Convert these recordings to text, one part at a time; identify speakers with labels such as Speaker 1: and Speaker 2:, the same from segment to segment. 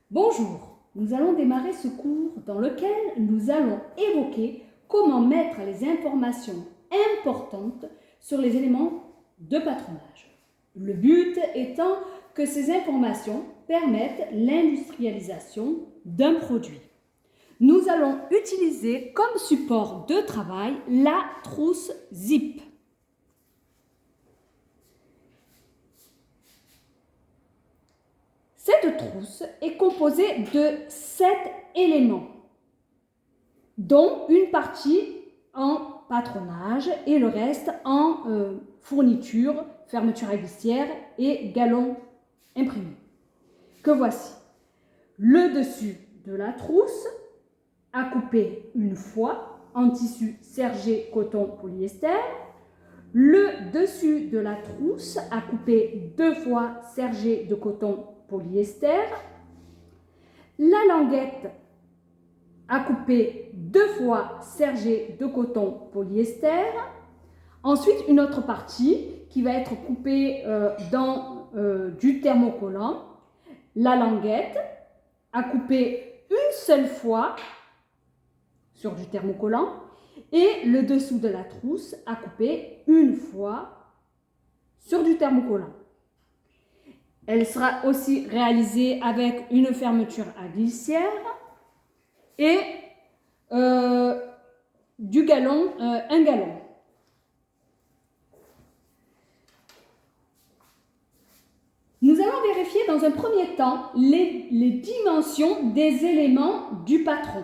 Speaker 1: Bonjour, nous allons démarrer ce cours dans lequel nous allons évoquer cours dans lequel nous allons évoquer comment mettre les informations importantes sur les éléments de patronage. Le but étant que ces informations permettent l'industrialisation d'un produit. Nous allons utiliser comme support de travail la trousse ZIP. Cette trousse est composée de 7 éléments, dont une partie en patronage et le reste en fourniture, fermeture à glissière et galon imprimé. Que voici. Le dessus de la trousse à couper une fois en tissu sergé coton polyester. Le dessus de la trousse à couper 2 fois sergé de coton polyester. La languette à couper 2 fois sergé de coton polyester. Ensuite, une autre partie qui va être coupée dans du thermocollant. La languette à couper une seule fois sur du thermocollant et le dessous de la trousse à couper une fois sur du thermocollant. Elle sera aussi réalisée avec une fermeture à glissière et du galon, un galon. Nous allons vérifier dans un premier temps les dimensions des éléments du patron.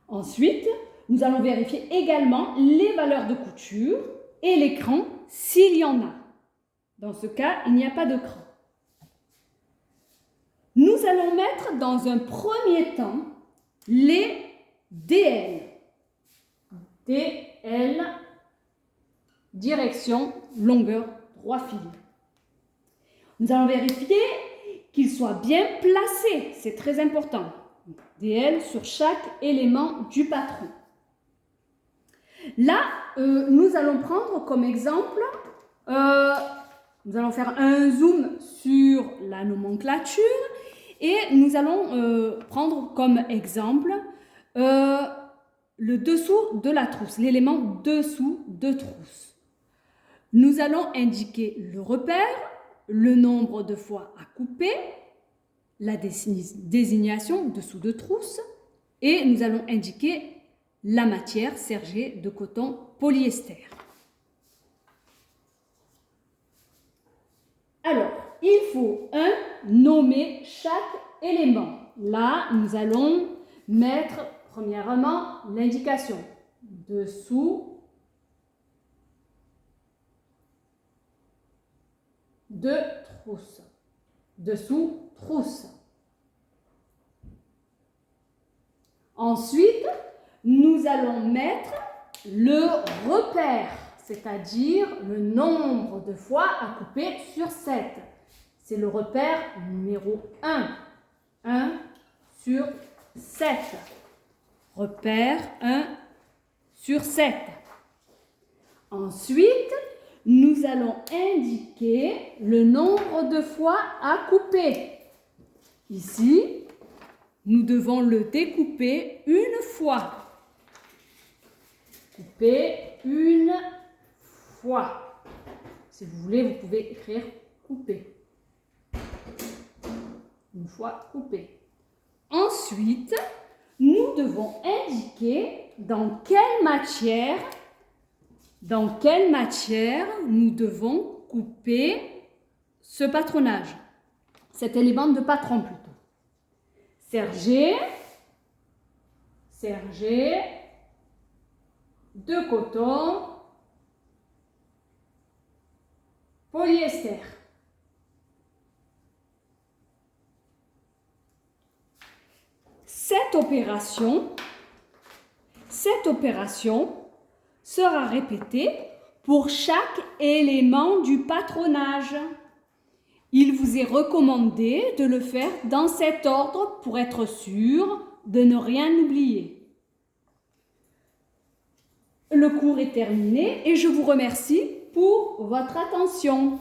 Speaker 1: Ensuite, nous allons vérifier également les valeurs de couture et l'écran s'il y en a. Dans ce cas, il n'y a pas de cran. Nous allons mettre dans un premier temps les DL. DL, direction, longueur, droit fil. Nous allons vérifier qu'ils soient bien placés, c'est très important. DL sur chaque élément du patron. Là, nous allons prendre comme exemple, nous allons faire un zoom sur la nomenclature et nous allons prendre comme exemple le dessous de la trousse, l'élément dessous de trousse. Nous allons indiquer le repère, le nombre de fois à couper, la désignation dessous de trousse et nous allons indiquer la matière sergée de coton polyester. Alors, il faut nommer chaque élément. Là, nous allons mettre premièrement l'indication dessous de trousse. Dessous trousse. Ensuite, nous allons mettre le repère, c'est-à-dire le nombre de fois à couper sur 7. C'est le repère numéro 1. 1 sur 7. Repère 1 sur 7. Ensuite, nous allons indiquer le nombre de fois à couper. Ici, nous devons le découper une fois. Couper une fois. Si vous voulez, vous pouvez écrire couper. Une fois coupé. Ensuite, nous devons indiquer dans quelle matière nous devons couper ce patronage, cet élément de patron plutôt. Sergé de coton polyester. Cette opération sera répétée pour chaque élément du patronage. Il vous est recommandé de le faire dans cet ordre pour être sûr de ne rien oublier. Le cours est terminé et je vous remercie pour votre attention.